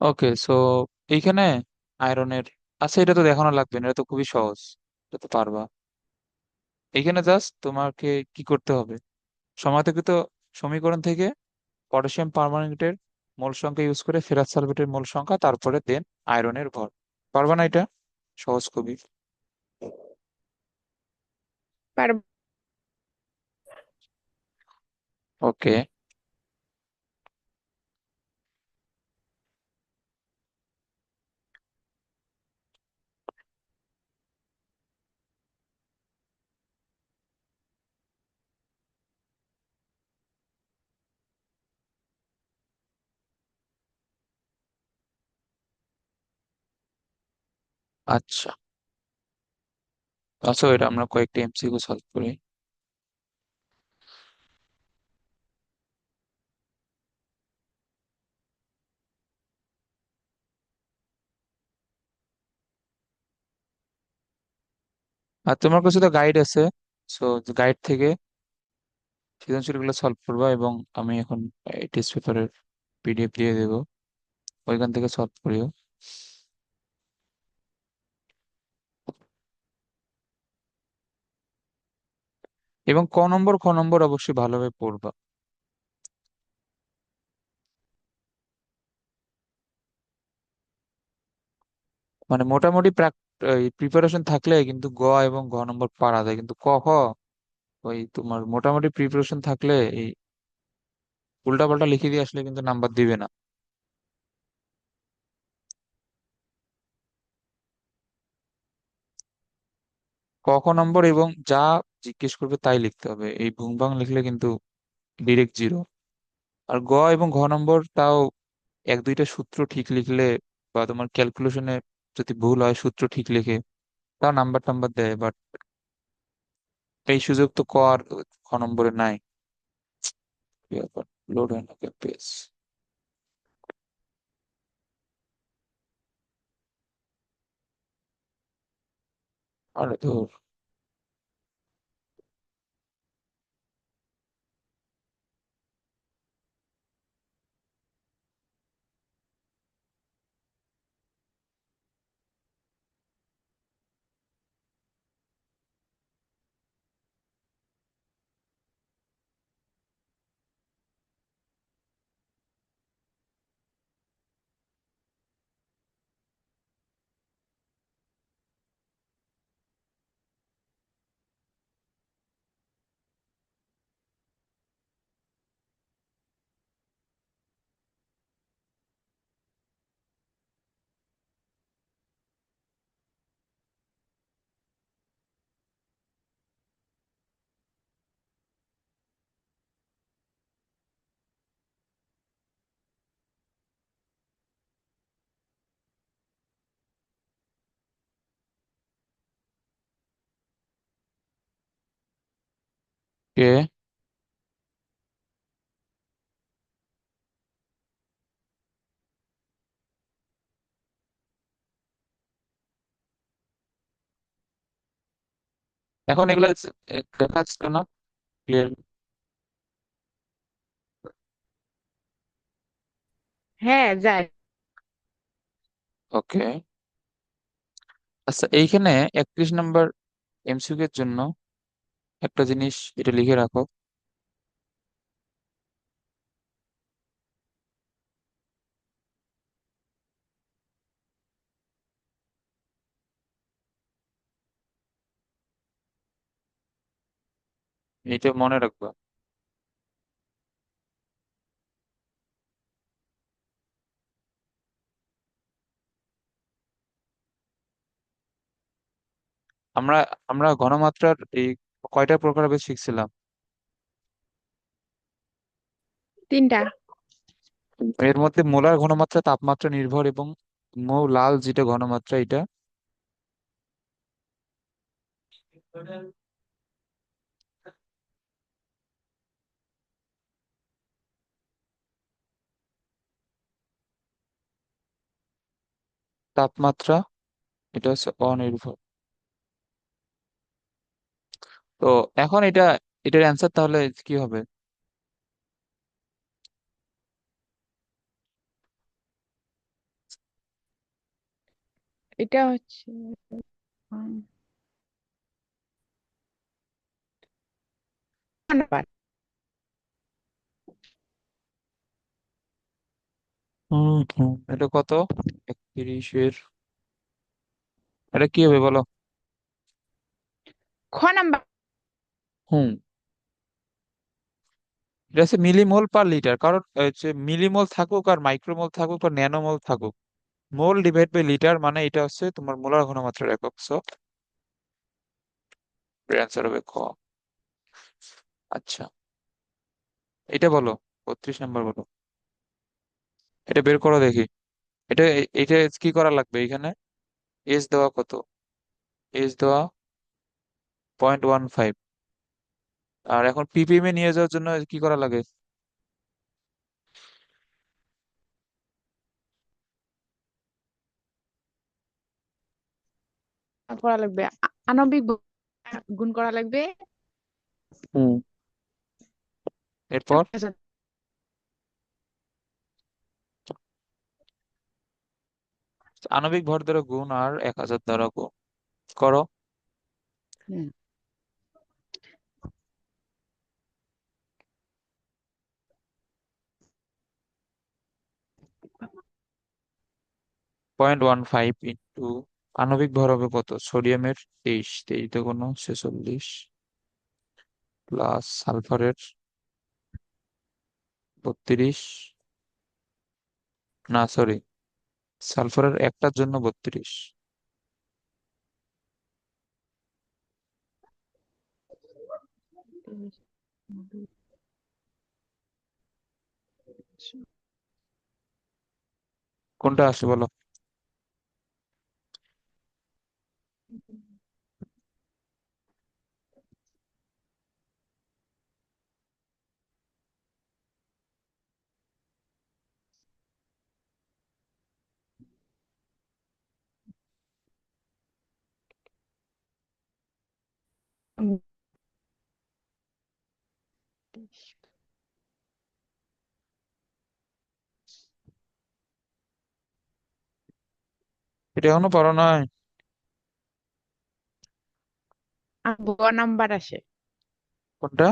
ওকে, so এইখানে আয়রনের, আচ্ছা এটা তো দেখানো লাগবে না, এটা তো খুবই সহজ, এটা তো পারবা। এইখানে জাস্ট তোমাকে কি করতে হবে, সমান্তরিত সমীকরণ থেকে পটাশিয়াম পারমাঙ্গনেটের মোল সংখ্যা ইউজ করে ফেরাস সালফেটের মোল সংখ্যা, তারপরে দেন আয়রনের ভর। পারবা না এটা? সহজ খুবই। পারবো। ওকে। আচ্ছা, আচ্ছা এটা আমরা কয়েকটি এমসিকিউ সলভ করি। আর তোমার কাছে তো গাইড আছে, সো গাইড থেকে সৃজনশীল গুলো সলভ করবা, এবং আমি এখন টেস্ট পেপারের পিডিএফ দিয়ে দেবো, ওইখান থেকে সলভ করিও। এবং খ নম্বর অবশ্যই ভালোভাবে পড়বা। মানে মোটামুটি প্রিপারেশন থাকলে কিন্তু এবং ঘ নম্বর পারা যায়, কিন্তু খ ওই তোমার মোটামুটি প্রিপারেশন থাকলে এই উল্টাপাল্টা লিখে দিয়ে আসলে কিন্তু নাম্বার দিবে না। ক নম্বর এবং যা জিজ্ঞেস করবে তাই লিখতে হবে, এই ভুংভাং লিখলে কিন্তু ডিরেক্ট জিরো। আর এবং ঘ নম্বর তাও এক দুইটা সূত্র ঠিক লিখলে, বা তোমার ক্যালকুলেশনে যদি ভুল হয় সূত্র ঠিক লিখে, তাও নাম্বার টাম্বার দেয়, বাট এই সুযোগ তো আর খ নম্বরে নাই। কি ব্যাপার, লোড হয় না পেজ? আরে ধর। কে? এখন এগুলা দেখা যাচ্ছে না ক্লিয়ার? হ্যাঁ, যায়। ওকে। আচ্ছা এইখানে 31 নম্বর এমসিকিউ এর জন্য একটা জিনিস এটা লিখে রাখো। এটা মনে রাখবা। আমরা আমরা ঘনমাত্রার এই কয়টা প্রকারভেদ শিখছিলাম? তিনটা। এর মধ্যে মোলার ঘনমাত্রা তাপমাত্রা নির্ভর, এবং লাল যেটা ঘনমাত্রা এটা তাপমাত্রা, এটা হচ্ছে অনির্ভর। তো এখন এটার অ্যান্সার তাহলে কি হবে? এটা হচ্ছে উম, নাম্বার। এটা কত? 31-এর, এটা কি হবে বলো? খ নাম্বার। হুম, এটা হচ্ছে মিলিমোল পার লিটার। কারণ হচ্ছে মিলিমোল থাকুক আর মাইক্রোমোল থাকুক বা ন্যানোমোল থাকুক, মোল ডিভাইড বাই লিটার মানে এটা হচ্ছে তোমার মোলার ঘনমাত্রার একক। সো অ্যান্সার হবে খ। আচ্ছা, এটা বলো, 32 নম্বর বলো। এটা বের করো দেখি। এটা কি করা লাগবে এখানে? এস দেওয়া কত? এস দেওয়া 0.15। আর এখন পিপিএম এ নিয়ে যাওয়ার জন্য কি করা লাগে? করা লাগবে আণবিক গুণ করা লাগবে। হুম, এরপর আচ্ছা, আণবিক ভর দ্বারা গুণ আর 1000 দ্বারা গুণ করো। হুম, 0.15 ইন্টু আণবিক ভর হবে কত? সোডিয়ামের 23, 23 × 46 প্লাস সালফারের 32, না সরি, সালফারের একটার জন্য 32। কোনটা আসে বলো? এটা এখনো পারো নাই? গ নাম্বার আসে। কোনটা?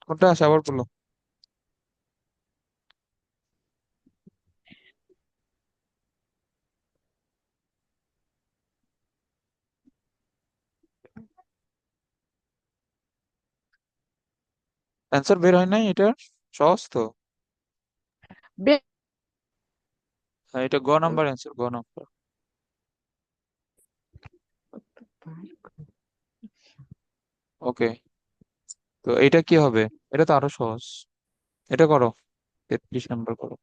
কোনটা আসে আবার বলো। অ্যান্সার বের হয় নাই এটা? সহজ তো। বে- হ্যাঁ, এটা গ নাম্বার অ্যান্সার, গ নাম্বার। ওকে, তো এটা কি হবে? এটা তো আরো সহজ। এটা করো, 33 নম্বর করো।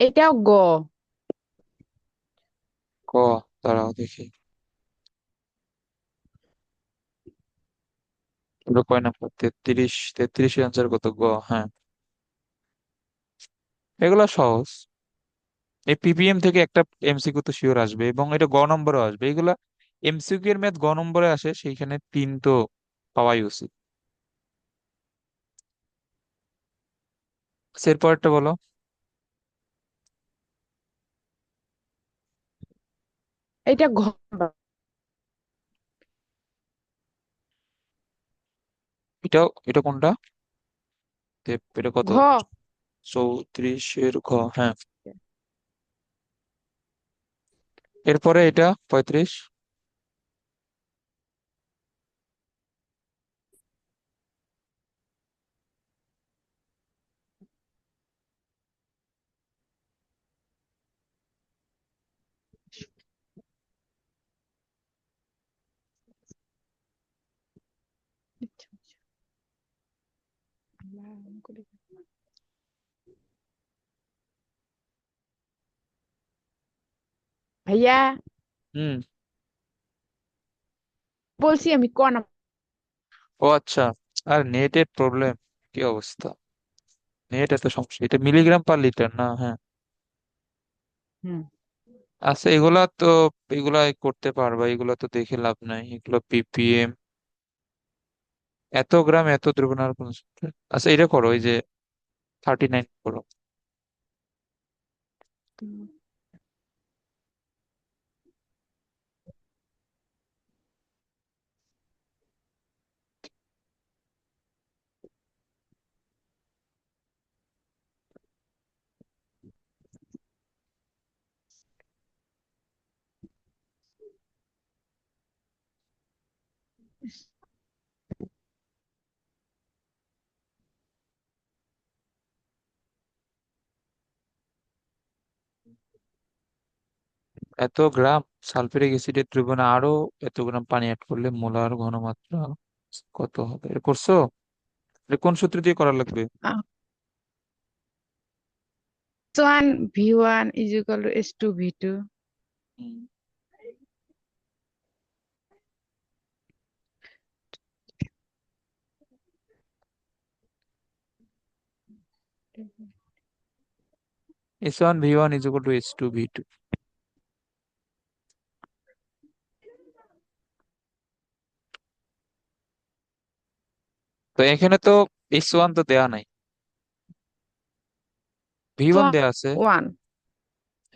এটাও গ। ক, দাঁড়াও দেখি। এটা কয় নাম্বার? 33, 33 অ্যান্সার কত? গ, হ্যাঁ। এগুলা সহজ। এই পিপিএম থেকে একটা এমসিকিউ তো শিওর আসবে, এবং এটা গ নম্বরে আসবে। এগুলা এমসিকিউ এর ম্যাথ গ নম্বরে আসে, সেইখানে 3 তো পাওয়াই উচিত। এরপরটা বলো। এটা ঘ নাম্বার। এটা কোনটা? এটা কত? ঘ। 34-এর ঘ, হ্যাঁ। এরপরে এটা 35। ভাইয়া, হুম। বলছি আমি ক নাম্বার। ও আচ্ছা। আর নেটের প্রবলেম, কি অবস্থা! নেট এত সমস্যা, এটা মিলিগ্রাম পার লিটার না? হ্যাঁ। হুম। আচ্ছা, এগুলা তো, এগুলা করতে পারবা, এগুলা তো দেখে লাভ নাই, এগুলো পিপিএম, এত গ্রাম এত দ্রবণার কোন সূত্র? আচ্ছা, এটা করো, ওই যে 39 করো। এত গ্রাম সালফিউরিক অ্যাসিডের দ্রবণে আরো এত গ্রাম পানি অ্যাড করলে মোলার ঘনমাত্রা কত হবে? এটা করছো? এটা কোন সূত্র দিয়ে করা লাগবে? S1 V1 is equal to S2 V2. S1 V1 = S2 V2। তো এখানে তো S1 তো দেয়া নাই, V1 S1 দেয়া আছে। one.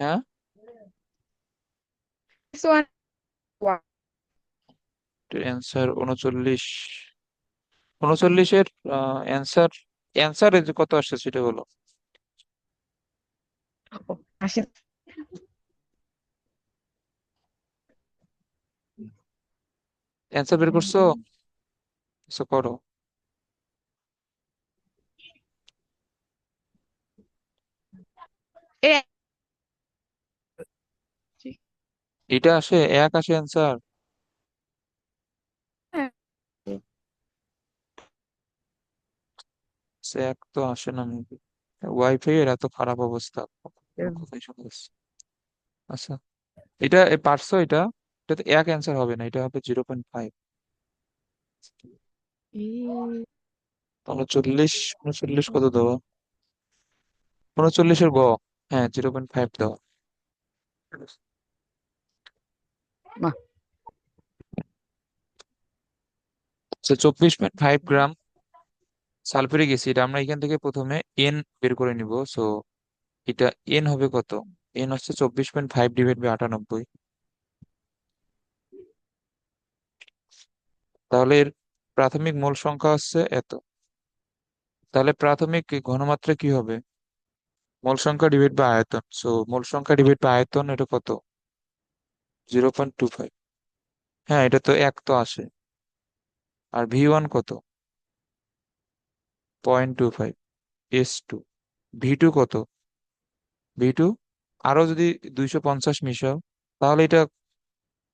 হ্যাঁ। S1 one. অ্যান্সার 39। 39-এর অ্যান্সার, অ্যান্সার কত আসছে সেটা বলো। Oh, আসে। অ্যান্সার বের করছো? কিছু করো। এ এটা আসে, এক আসে অ্যান্সার। এক তো আসে না মেবি, ওয়াইফাই এর এত খারাপ অবস্থা, কোথায় চলে যাচ্ছে। আচ্ছা, এটা পারছো এটা? এটা তো এক অ্যান্সার হবে না, এটা হবে 0.5। 39, 39 কত দেওয়া? 39-এর গ, হ্যাঁ 0.5 দেওয়া। মা, 24.5 গ্রাম সালফিউরিক অ্যাসিড, আমরা এখান থেকে প্রথমে এন বের করে নিব। সো এটা এন হবে কত? এন হচ্ছে 24.5 / 98। তাহলে এর প্রাথমিক মোল সংখ্যা হচ্ছে এত। তাহলে প্রাথমিক ঘনমাত্রা কি হবে? মোল সংখ্যা ডিভাইড বাই আয়তন। সো মোল সংখ্যা ডিভাইড বাই আয়তন, এটা কত? 0.25। হ্যাঁ, এটা তো এক তো আসে। আর V1 কত? 0.25। S2, V2 কত? V2 আরো যদি 250 মিশাও, তাহলে এটা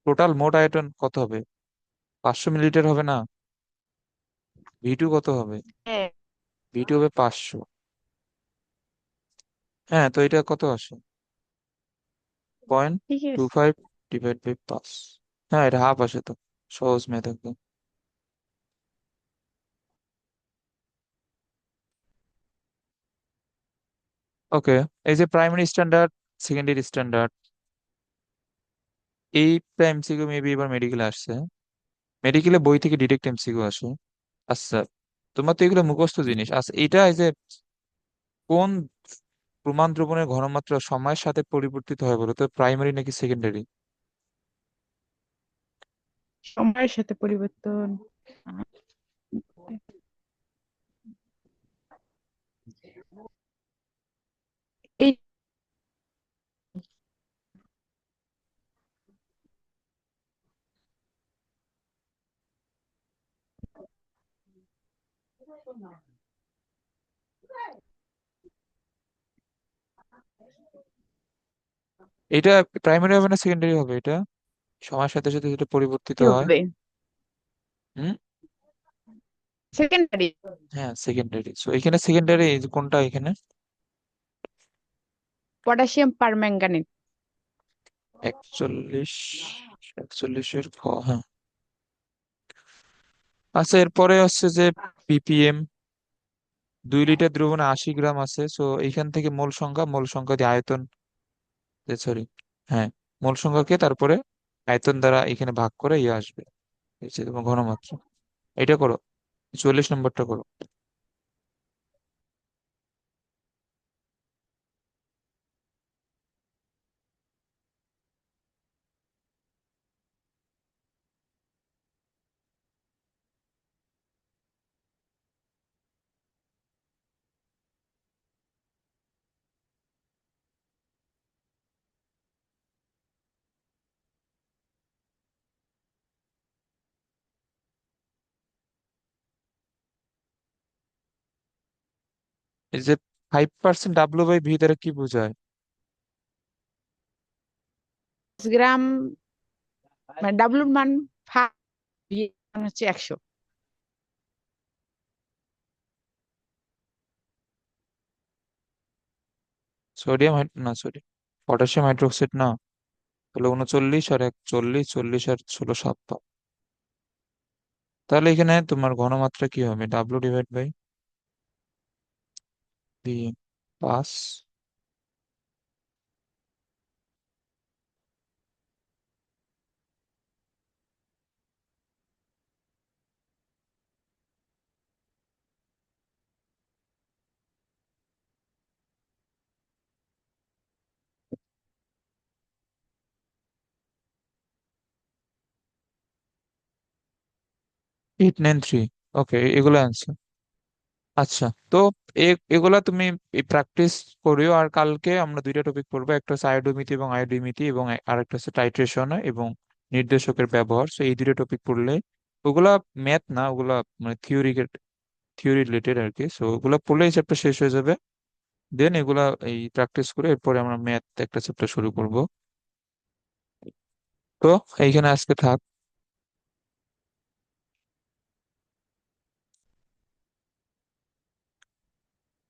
টোটাল মোট আয়তন কত হবে? 500 মিলিলিটার হবে না? V2 কত হবে? হ্যাঁ, V2 হবে 500। হ্যাঁ, তো এটা কত আসে? পয়েন্ট ঠিক টু আছে। Five divide by 5। হ্যাঁ, এটা হাফ আসে তো, সহজ ম্যাথ একদম। ওকে, এই যে প্রাইমারি স্ট্যান্ডার্ড, সেকেন্ডারি স্ট্যান্ডার্ড, এইটা এমসিকিউ মেবি এবার মেডিকেলে আসছে। মেডিকেলে বই থেকে ডিরেক্ট এমসিকিউ আসে। আচ্ছা, তোমার তো এগুলো মুখস্থ জিনিস। আচ্ছা, এটা এই যে কোন প্রমাণ দ্রবণের ঘনমাত্রা সময়ের সাথে পরিবর্তিত হয় বলো তো, প্রাইমারি নাকি সেকেন্ডারি? সময়ের সাথে পরিবর্তন। এই এটা প্রাইমারি হবে না সেকেন্ডারি হবে এটা, সময়ের সাথে সাথে যেটা পরিবর্তিত কি হয়? হবে? হুম। সেকেন্ডারি। হ্যাঁ, সেকেন্ডারি। সো এখানে সেকেন্ডারি কোনটা এখানে? Potassium permanganate. 41, 41-এর খ, হ্যাঁ। আচ্ছা, এরপরে হচ্ছে যে পিপিএম, 2 লিটার দ্রবণে 80 গ্রাম আছে, সো এইখান থেকে মোল সংখ্যা দিয়ে আয়তন, সরি, হ্যাঁ, মোল সংখ্যাকে তারপরে আয়তন দ্বারা এখানে ভাগ করে ইয়ে আসবে, এই যে তোমার ঘনমাত্রা। এটা করো, 44 নম্বরটা করো। এই যে 5% W/V দ্বারা কি বোঝায়? গ্রাম, মানে ডাব্লুর মান 5, মান হচ্ছে 100। না সরি, পটাশিয়াম হাইড্রোক্সাইড না, তাহলে 39 আর 1 40, 40 আর 16 56। তাহলে এখানে তোমার ঘনমাত্রা কি হবে? W/V 5, 893। ওকে, এগুলো অ্যান্সার। আচ্ছা, তো এগুলা তুমি প্র্যাকটিস করিও। আর কালকে আমরা 2টা টপিক পড়বো, একটা হচ্ছে আয়োডোমিতি এবং আয়োডিমিতি, এবং আরেকটা হচ্ছে টাইট্রেশন এবং নির্দেশকের ব্যবহার। তো এই 2টা টপিক পড়লে, ওগুলা ম্যাথ না, ওগুলা মানে থিওরি রিলেটেড আর কি। সো ওগুলা পড়লে এই চ্যাপ্টার শেষ হয়ে যাবে। দেন এগুলা এই প্র্যাকটিস করে এরপরে আমরা ম্যাথ একটা চ্যাপ্টার শুরু করব। তো এইখানে আজকে থাক।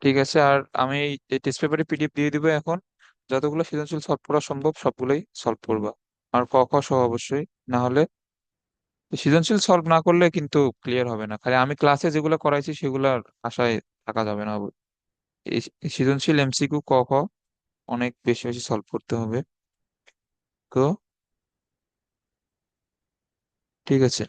ঠিক আছে, আর আমি এই টেস্ট পেপারে পিডিএফ দিয়ে দিব এখন। যতগুলো সৃজনশীল সলভ করা সম্ভব সবগুলোই সলভ করবা। আর ক খ সহ অবশ্যই, না হলে সৃজনশীল সলভ না করলে কিন্তু ক্লিয়ার হবে না। খালি আমি ক্লাসে যেগুলো করাইছি সেগুলোর আশায় থাকা যাবে না। এই সৃজনশীল এমসিকিউ ক খ অনেক বেশি বেশি সলভ করতে হবে। তো ঠিক আছে।